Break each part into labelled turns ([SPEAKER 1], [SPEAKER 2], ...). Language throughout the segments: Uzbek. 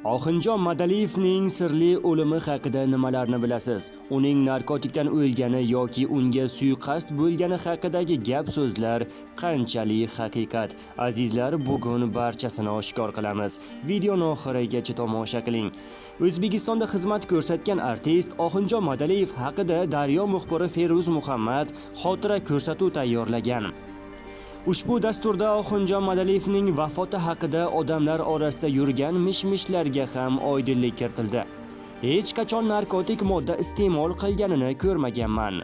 [SPEAKER 1] Oxinjon Madaliyevning sirli o'limi haqida nimalarni bilasiz? Uning narkotikdan o'lgani yoki unga suiqasd bo'lgani haqidagi gap-so'zlar qanchalik haqiqat? Azizlar, bugun barchasini oshkor qilamiz. Videoni oxirigacha tomosha qiling. O'zbekistonda xizmat ko'rsatgan artist Oxinjon Madaliyev haqida Daryo muxbiri Feruz Muhammad xotira ko'rsatuv tayyorlagan. Ushbu dasturda Oxinjon Madaliyevning vafoti haqida odamlar orasida yurgan mish-mishlarga ham oydinlik kiritildi. Hech qachon narkotik modda iste'mol qilganini ko'rmaganman.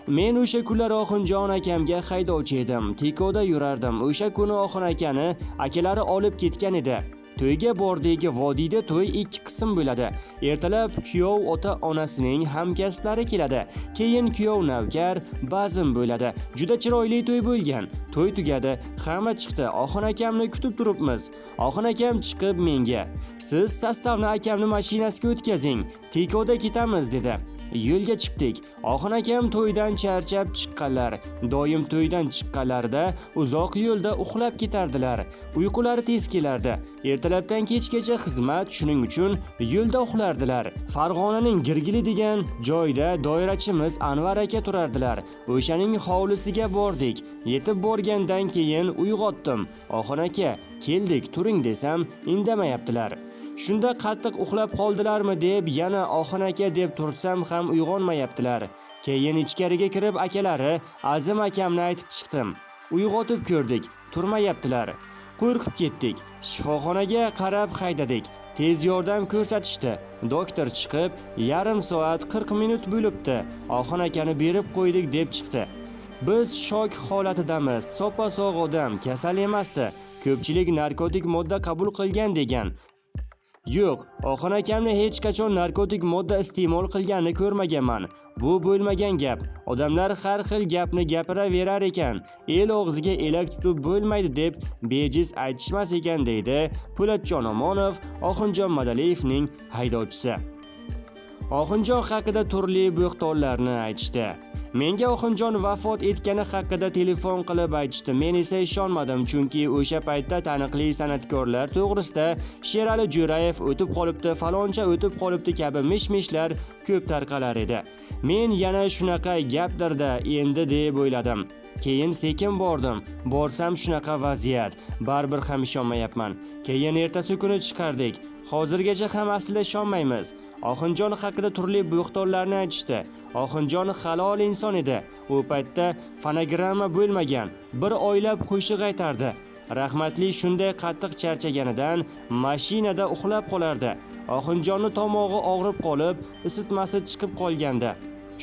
[SPEAKER 1] Men o'sha kunlar Oxinjon akamga haydovchi edim. Tikoda yurardim. O'sha kuni Oxin akani akalari olib ketgan edi. To'yga bordik. Vodiyda to'y ikki qism bo'ladi. Ertalab kuyov ota-onasining hamkasblari keladi. Keyin kuyov navkar, bazm bo'ladi. Juda chiroyli to'y bo'lgan. To'y tugadi, hamma chiqdi. Oxin akamni kutib turibmiz. Oxin akam chiqib menga: "Siz sostavni akamni mashinasiga o'tkazing. Tikoda ketamiz" dedi. Yo'lga chiqdik. Oxin akam to'ydan charchab chiqqanlar. Doim to'ydan chiqqanlarida uzoq yo'lda uxlab ketardilar. Uyqulari tez kelardi. Ertalabdan kechgacha xizmat, shuning uchun yo'lda uxlardilar. Farg'onaning Girgili degan joyda doirachimiz Anvar aka turardilar. O'shaning hovlisiga bordik. Yetib borgandan keyin uyg'otdim. Oxin aka, keldik, turing desam, indamayaptilar. Shunda qattiq uxlab qoldilarmi deb yana Oxin aka deb tursam ham uyg'onmayaptilar. Keyin ichkariga kirib akalari Azim akamni aytib chiqdim. Uyg'otib ko'rdik, turmayaptilar. Qo'rqib ketdik. Shifoxonaga qarab haydadik. Tez yordam ko'rsatishdi. Doktor chiqib, yarim soat 40 minut bo'libdi. Oxin akani berib qo'ydik deb chiqdi. Biz shok holatidamiz. Soppa-sog' odam, kasal emasdi. Ko'pchilik narkotik modda qabul qilgan degan. Yo'q, Oxin akamni hech qachon narkotik modda iste'mol qilganini ko'rmaganman. Bu bo'lmagan gap. Odamlar har xil gapni gapiraverar ekan. El og'ziga elak tutib bo'lmaydi deb bejiz aytishmas ekan, deydi Po'latjon Omonov, Oxinjon Madaliyevning haydovchisi. Oxinjon haqida turli bo'xtonlarni aytishdi. Menga Oxinjon vafot etgani haqida telefon qilib aytishdi. Men esa ishonmadim, chunki o'sha paytda taniqli san'atkorlar to'g'risida Sherali Jo'rayev o'tib qolibdi, faloncha o'tib qolibdi kabi mish-mishlar ko'p tarqalar edi. Men yana shunaqa gapdirda endi deb o'yladim. Keyin sekin bordim. Borsam shunaqa vaziyat. Baribir ham ishonmayapman. Keyin ertasi kuni chiqardik. Hozirgacha ham aslida ishonmaymiz. Oxinjon haqida turli bo'xtonlarni aytishdi. Oxinjon halol inson edi. U paytda fonogramma bo'lmagan. Bir oylab qo'shiq aytardi. Rahmatli shunday qattiq charchaganidan mashinada uxlab qolardi. Oxinjonni tomog'i og'rib qolib, isitmasi chiqib qolgandi.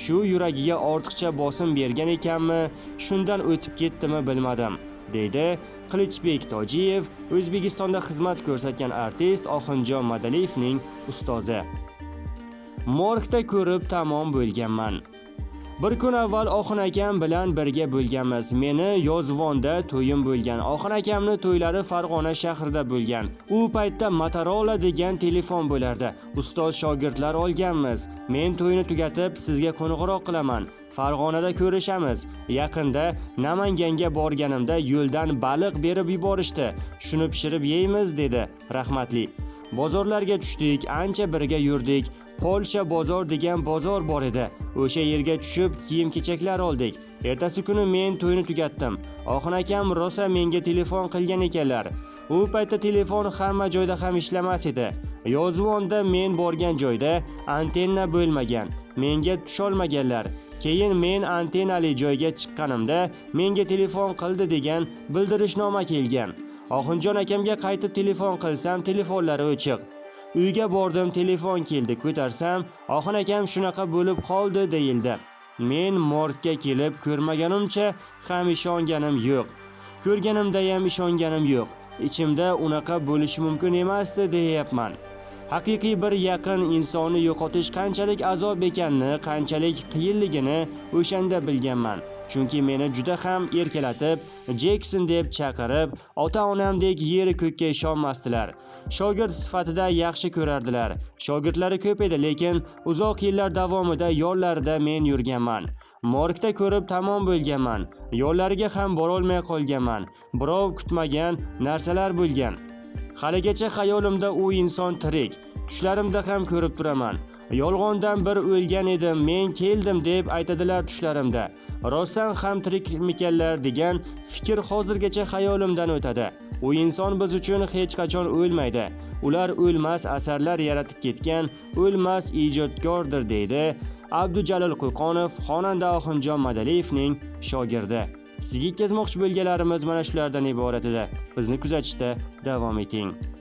[SPEAKER 1] Shu yuragiga ortiqcha bosim bergan ekanmi, shundan o'tib ketdimi bilmadim, deydi Qilichbek Tojiyev, O'zbekistonda xizmat ko'rsatgan artist Oxinjon Madaliyevning ustozi. Morgda ko'rib tamom bo'lganman. Bir kun avval Oxin akam bilan birga bo'lganmiz. Meni Yozvonda to'yim bo'lgan. Oxin akamni to'ylari Farg'ona shahrida bo'lgan. U paytda Motorola degan telefon bo'lardi. Ustoz shogirdlar olganmiz. Men to'yni tugatib sizga qo'ng'iroq qilaman. Farg'onada ko'rishamiz. Yaqinda Namanganga borganimda yo'ldan baliq berib yuborishdi. Shuni pishirib yeymiz dedi rahmatli. Bozorlarga tushdik, ancha birga yurdik. Polsha bozor degan bozor bor edi. O'sha yerga tushib kiyim-kechaklar oldik. Ertasi kuni men to'yni tugatdim. Oxin akam rosa menga telefon qilgan ekanlar. U paytda telefon hamma joyda ham ishlamas edi. Yozvonda men borgan joyda antenna bo'lmagan. Menga tusholmaganlar. Keyin men antennali joyga chiqqanimda menga telefon qildi degan bildirishnoma kelgan. Oxinjon akamga qaytib telefon qilsam, telefonlari o'chiq. Uyga bordim, telefon keldi, ko'tarsam, Oxin akam shunaqa bo'lib qoldi deyildi. Men morgga kelib ko'rmaganimcha ham ishonganim yo'q. Ko'rganimda ham ishonganim yo'q. Ichimda unaqa bo'lishi mumkin emasdi deyapman. Haqiqiy bir yaqin insonni yo'qotish qanchalik azob ekanini, qanchalik qiyinligini o'shanda bilganman. Chunki meni juda ham erkalatib, Jackson deb chaqirib, ota-onamdek yeri ko'kka ishonmasdilar. Shogird sifatida yaxshi ko'rardilar. Shogirdlari ko'p edi, lekin uzoq yillar davomida yo'llarida men yurganman. Morgda ko'rib tamom bo'lganman. Yo'llariga ham bora olmay qolganman. Birov kutmagan narsalar bo'lgan. Haligacha xayolimda u inson tirik. Tushlarimda ham ko'rib turaman. Yolg'ondan bir o'lgan edim, men keldim deb aytadilar tushlarimda. Rostdan ham tirikmikanlar degan fikr hozirgacha xayolimdan o'tadi. U inson biz uchun hech qachon o'lmaydi. Ular o'lmas asarlar yaratib ketgan, o'lmas ijodkordir deydi Abdujalil Qo'qonov, xonanda Oxunjon Madaliyevning shogirdi. Sizga yetkazmoqchi bo'lganlarimiz mana shulardan iborat edi. Bizni kuzatishda davom eting.